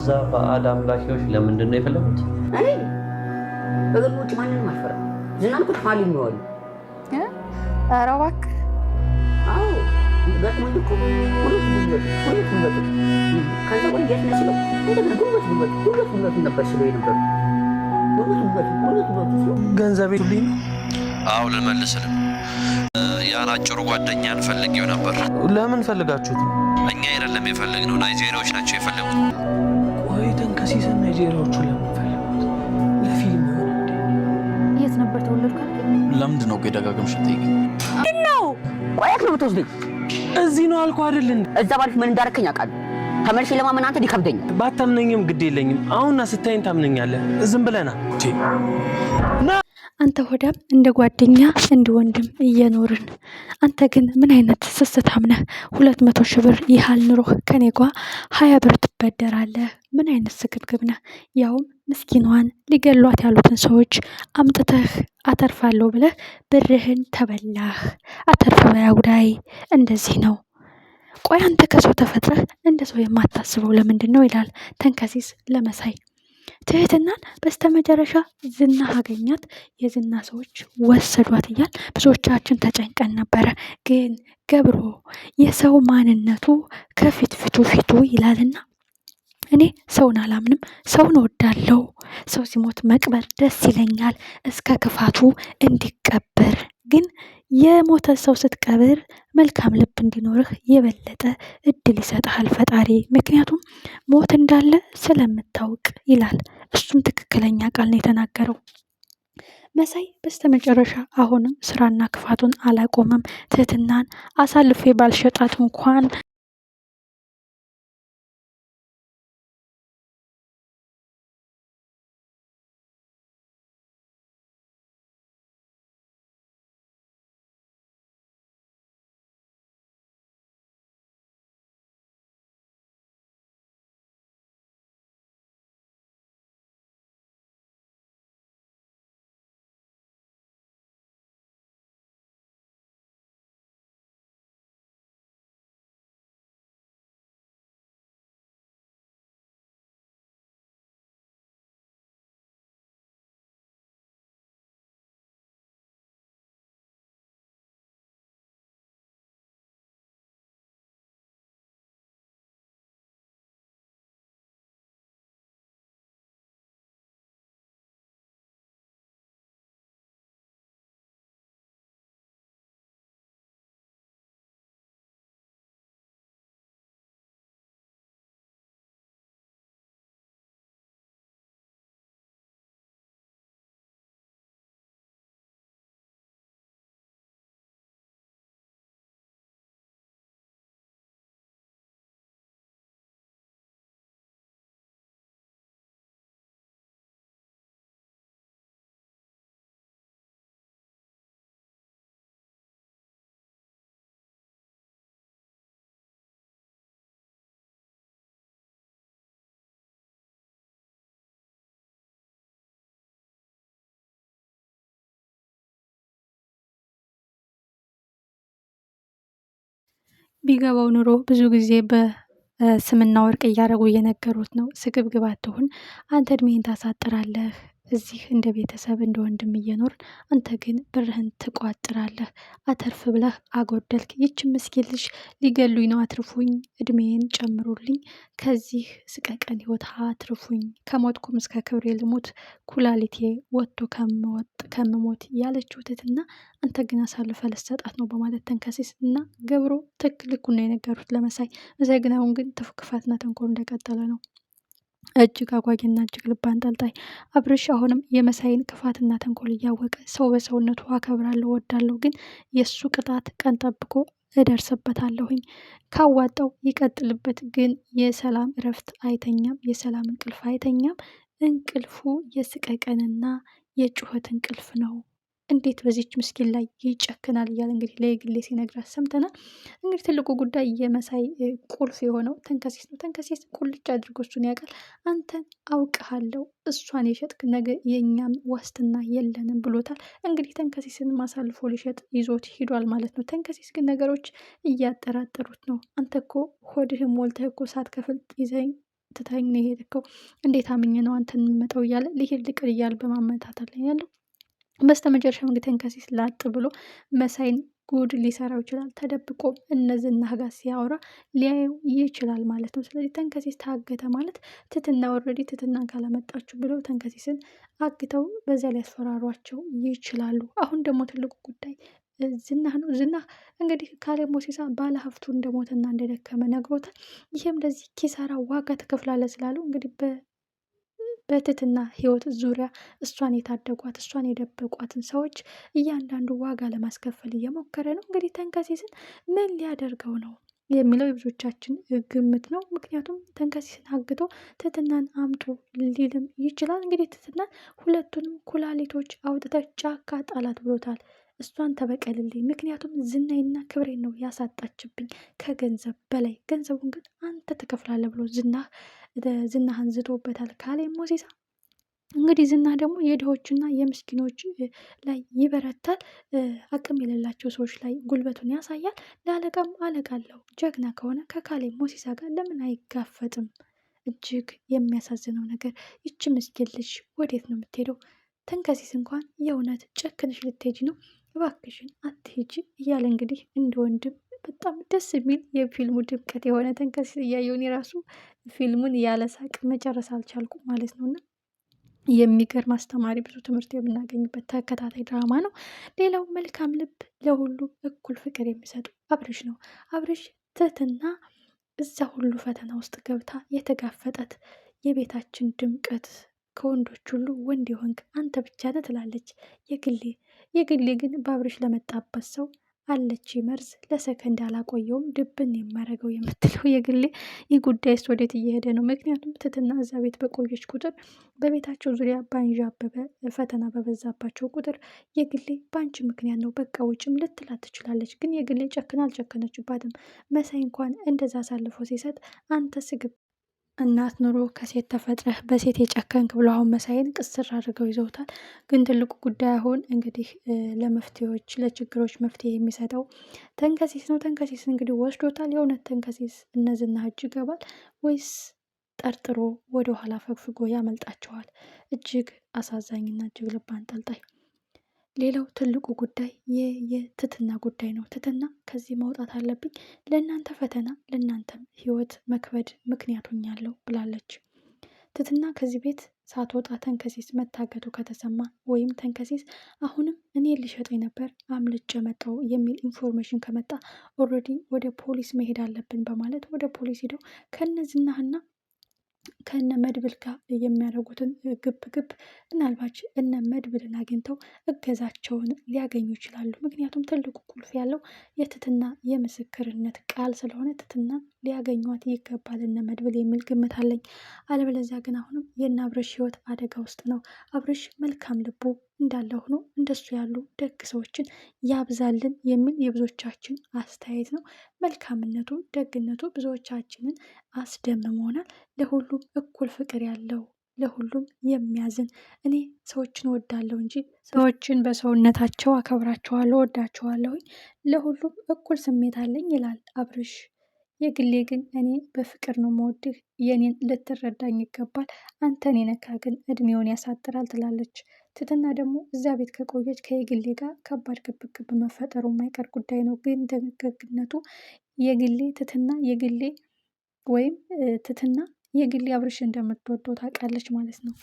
እዛ ባዕድ አምላኪዎች ለምንድን ነው የፈለጉት? እኔ በግል ውጭ ማንንም አልፈራም። ዝናን እኮ ተፋል የሚዋሉ ኧረ እባክህ አዎ ገጥሞኝ እኮ ሁለት ጉልበት ከዛ ቆይ የት ነህ ሲለው እንደገና ጉልበት ነበር ሲለው የነበሩ ጉልበት ሲለው ገንዘብ ይሉኝ አዎ ልመልስልህ። ያን አጭሩ ጓደኛን ፈልጌው ነበር። ለምን ፈልጋችሁት? እኛ አይደለም የፈለግነው፣ ናይጄሪያዎች ናቸው የፈለጉት። ወይ ተንከሲስን ናይጄሪያዎቹ ለምን ፈለጉት? ለፊልም ይሆን እንዴ? የት ነበር ተወለድኩ? ለምንድን ነው ደጋግመሽ የምትጠይቂኝ? ነው ቆያት ነው የምትወስደኝ? እዚህ ነው አልኩህ አይደል እንዴ? እዛ ባልክ ምን እንዳረከኝ አውቃለሁ። ተመልሼ ለማመን አንተ ይከብደኛል። ባታምነኝም ግድ የለኝም። አሁንና ስታይን ታምነኛለህ። ዝም ብለና አንተ ሆዳም እንደ ጓደኛ እንደ ወንድም እየኖርን አንተ ግን ምን አይነት ስስታም ነህ? 200 ሺህ ብር ይሃል ኑሮህ ከኔ ጋ 20 ብር ትበደራለህ። ምን አይነት ስግብግብ ነህ? ያውም ምስኪኗን ሊገሏት ያሉትን ሰዎች አምጥተህ አተርፋለሁ ብለህ ብርህን ተበላህ። አተርፍ በያጉዳይ እንደዚህ ነው። ቆይ አንተ ከሰው ተፈጥረህ እንደ ሰው የማታስበው ለምንድን ነው? ይላል ተንከሲስ ለመሳይ። ትህትናን በስተመጨረሻ ዝና አገኛት፣ የዝና ሰዎች ወሰዷት እያል ብዙዎቻችን ተጨንቀን ነበረ። ግን ገብሮ የሰው ማንነቱ ፊቱ ይላልና እኔ ሰውን አላምንም፣ ሰውን እወዳለሁ። ሰው ሲሞት መቅበር ደስ ይለኛል እስከ ክፋቱ እንዲቀበር። ግን የሞተ ሰው ስትቀብር መልካም ልብ እንዲኖርህ የበለጠ እድል ይሰጥሃል ፈጣሪ። ምክንያቱም ሞት እንዳለ ስለምታውቅ ይላል። እሱም ትክክለኛ ቃል ነው የተናገረው። መሳይ በስተመጨረሻ አሁንም ስራና ክፋቱን አላቆመም። ትህትናን አሳልፌ ባልሸጣት እንኳን ቢገባው ኑሮ ብዙ ጊዜ በስምና ወርቅ እያደረጉ እየነገሩት ነው። ስግብግብ አትሁን፣ አንተ እድሜህን ታሳጥራለህ እዚህ እንደ ቤተሰብ እንደ ወንድም እየኖርን፣ አንተ ግን ብርህን ትቋጥራለህ። አተርፍ ብለህ አጎደልክ። ይችን ምስኪን ልጅ ሊገሉኝ ነው፣ አትርፉኝ፣ እድሜን ጨምሩልኝ፣ ከዚህ ስቀቀን ህይወት አትርፉኝ፣ ከሞትኩም እስከ ክብሬ ልሞት፣ ኩላሊቴ ወጥቶ ከምሞት ያለችው ትህትና አንተ ግን አሳልፈ ልትሰጣት ነው በማለት ተንከሲስ እና ገብሮ ትክክል ልኩን ነው የነገሩት ለመሳይ። መሳይ ግን አሁን ግን ክፋትና ተንኮል እንደቀጠለ ነው። እጅግ አጓጊና እጅግ ልብ አንጠልጣይ አብርሽ አሁንም የመሳይን ክፋትና ተንኮል እያወቀ ሰው በሰውነቱ አከብራለሁ ወዳለሁ፣ ግን የእሱ ቅጣት ቀን ጠብቆ እደርስበታለሁኝ፣ ካዋጣው ይቀጥልበት፣ ግን የሰላም እረፍት አይተኛም፣ የሰላም እንቅልፍ አይተኛም። እንቅልፉ የስቀቀንና የጩኸት እንቅልፍ ነው። እንዴት በዚች ምስኪን ላይ ይጨክናል እያለ እንግዲህ ለየግሌ ሲነግራት ሰምተናል። እንግዲህ ትልቁ ጉዳይ የመሳይ ቁልፍ የሆነው ተንከሲስ ነው። ተንከሲስ ቁልጭ አድርጎ እሱን ያውቃል። አንተን አውቅሃለሁ፣ እሷን የሸጥክ ነገ የእኛም ዋስትና የለንም ብሎታል። እንግዲህ ተንከሲስን አሳልፎ ሊሸጥ ይዞት ሂዷል ማለት ነው። ተንከሲስ ግን ነገሮች እያጠራጠሩት ነው። አንተ እኮ ሆድህን ሞልተህ እኮ ሳትከፍል ይዘኝ ትተኸኝ ነው የሄድከው፣ እንዴት አምኜ ነው አንተን የምመጣው እያለ ሊሄድ ልቅር እያለ በማመታታት ላይ ያለው። በስተመጨረሻም እንግዲህ ተንከሲስ ላጥ ብሎ መሳይን ጉድ ሊሰራው ይችላል። ተደብቆ እነ ዝናህ ጋር ሲያወራ ሊያየው ይችላል ማለት ነው። ስለዚህ ተንከሲስ ታገተ ማለት ትትና ወረዲ ትትናን ካላመጣችሁ ብለው ተንከሲስን አግተው በዚያ ሊያስፈራሯቸው ይችላሉ። አሁን ደግሞ ትልቁ ጉዳይ ዝናህ ነው። ዝናህ እንግዲህ ካሌብ ሞሲሳ ባለ ሀብቱ እንደሞተና እንደደከመ ነግሮታል። ይህም ለዚህ ኪሳራ ዋጋ ትከፍላለህ ስላሉ እንግዲህ በትትና ህይወት ዙሪያ እሷን የታደጓት እሷን የደበቋትን ሰዎች እያንዳንዱ ዋጋ ለማስከፈል እየሞከረ ነው። እንግዲህ ተንከሲስን ምን ሊያደርገው ነው የሚለው የብዙዎቻችን ግምት ነው። ምክንያቱም ተንከሲስን አግቶ ትትናን አምጡ ሊልም ይችላል። እንግዲህ ትትናን ሁለቱንም ኩላሊቶች አውጥተህ ጫካ ጣላት ብሎታል። እሷን ተበቀልልኝ፣ ምክንያቱም ዝናይና ክብሬን ነው ያሳጣችብኝ ከገንዘብ በላይ፣ ገንዘቡን ግን አንተ ትከፍላለህ ብሎ ዝናህን ዝቶበታል ካሌብ ሞሲሳ። እንግዲህ ዝና ደግሞ የድሆችና የምስኪኖች ላይ ይበረታል። አቅም የሌላቸው ሰዎች ላይ ጉልበቱን ያሳያል። ለአለቃም አለቃ አለው። ጀግና ከሆነ ከካሌብ ሞሲሳ ጋር ለምን አይጋፈጥም? እጅግ የሚያሳዝነው ነገር ይች ምስኪን ልጅ ወዴት ነው የምትሄደው? ተንከሲስ እንኳን የእውነት ጨክንሽ ልትሄጂ ነው? እባክሽን አትሄጂ እያለ እንግዲህ እንደ ወንድም በጣም ደስ የሚል የፊልሙ ድምቀት የሆነ ተንከሲስ እያየውን የራሱ ፊልሙን ያለ ሳቅ መጨረስ አልቻልኩም ማለት ነው። እና የሚገርም አስተማሪ ብዙ ትምህርት የምናገኝበት ተከታታይ ድራማ ነው። ሌላው መልካም ልብ ለሁሉ እኩል ፍቅር የሚሰጡ አብርሽ ነው። አብርሽ ትህትና እዛ ሁሉ ፈተና ውስጥ ገብታ የተጋፈጠት የቤታችን ድምቀት፣ ከወንዶች ሁሉ ወንድ የሆንክ አንተ ብቻ ነህ ትላለች። የግሌ ግን በአብርሽ ለመጣበት ሰው አለች መርዝ ለሰከንድ አላቆየውም ድብን የማረገው የምትለው የግሌ ይህ ጉዳይስ ወዴት እየሄደ ነው? ምክንያቱም ትትና እዛ ቤት በቆየች ቁጥር በቤታቸው ዙሪያ ባንዣበበ ፈተና በበዛባቸው ቁጥር የግሌ በአንቺ ምክንያት ነው በቃ ውጭም ልትላት ትችላለች። ግን የግሌ ጨክና አልጨከነችባትም። መሳይ እንኳን እንደዛ አሳልፎ ሲሰጥ አንተ ስግብ እናት ኑሮ ከሴት ተፈጥረህ በሴት የጨከንክ ብሎ አሁን መሳይን ቅስር አድርገው ይዘውታል። ግን ትልቁ ጉዳይ አሁን እንግዲህ ለመፍትሄዎች ለችግሮች መፍትሄ የሚሰጠው ተንከሲስ ነው። ተንከሲስ እንግዲህ ወስዶታል። የእውነት ተንከሲስ እነ ዝና እጅ ይገባል ወይስ ጠርጥሮ ወደኋላ ፈግፍጎ ያመልጣቸዋል? እጅግ አሳዛኝና እጅግ ልብ አንጠልጣይ። ሌላው ትልቁ ጉዳይ የትትና ጉዳይ ነው። ትትና ከዚህ መውጣት አለብኝ፣ ለእናንተ ፈተና ለእናንተም ህይወት መክበድ ምክንያት ሆኛለሁ ብላለች። ትትና ከዚህ ቤት ሳትወጣ ተንከሲስ መታገቱ ከተሰማ ወይም ተንከሲስ አሁንም እኔ ሊሸጠኝ ነበር አምልጬ መጣሁ የሚል ኢንፎርሜሽን ከመጣ ኦልሬዲ ወደ ፖሊስ መሄድ አለብን በማለት ወደ ፖሊስ ሄደው ከነዝናህና ከነ መድብል ጋር የሚያደርጉትን ግብ ምናልባት እነ መድብልን አግኝተው እገዛቸውን ሊያገኙ ይችላሉ። ምክንያቱም ትልቁ ቁልፍ ያለው የትትና የምስክርነት ቃል ስለሆነ ትትና ሊያገኟት ይገባል እነ መድብል የሚል ግምት አለኝ። አለበለዚያ ግን አሁንም የእነ አብርሽ ህይወት አደጋ ውስጥ ነው። አብርሽ መልካም ልቡ እንዳለ ሆኖ እንደሱ ያሉ ደግ ሰዎችን ያብዛልን የሚል የብዙዎቻችን አስተያየት ነው። መልካምነቱ ደግነቱ ብዙዎቻችንን አስደምሞናል። ለሁሉም እኩል ፍቅር ያለው ለሁሉም የሚያዝን እኔ ሰዎችን እወዳለሁ እንጂ ሰዎችን በሰውነታቸው አከብራቸዋለሁ እወዳቸዋለሁኝ፣ ለሁሉም እኩል ስሜት አለኝ ይላል አብርሽ። የግሌ ግን እኔ በፍቅር ነው መወድህ፣ የኔን ልትረዳኝ ይገባል፣ አንተን የነካ ግን እድሜውን ያሳጥራል ትላለች። ትትና ደግሞ እዛ ቤት ከቆየች ከየግሌ ጋር ከባድ ግብግብ መፈጠሩ የማይቀር ጉዳይ ነው። ግን ደግነቱ የግሌ ትትና የግሌ ወይም ትትና የግሌ አብርሽ እንደምትወደው ታውቃለች ማለት ነው።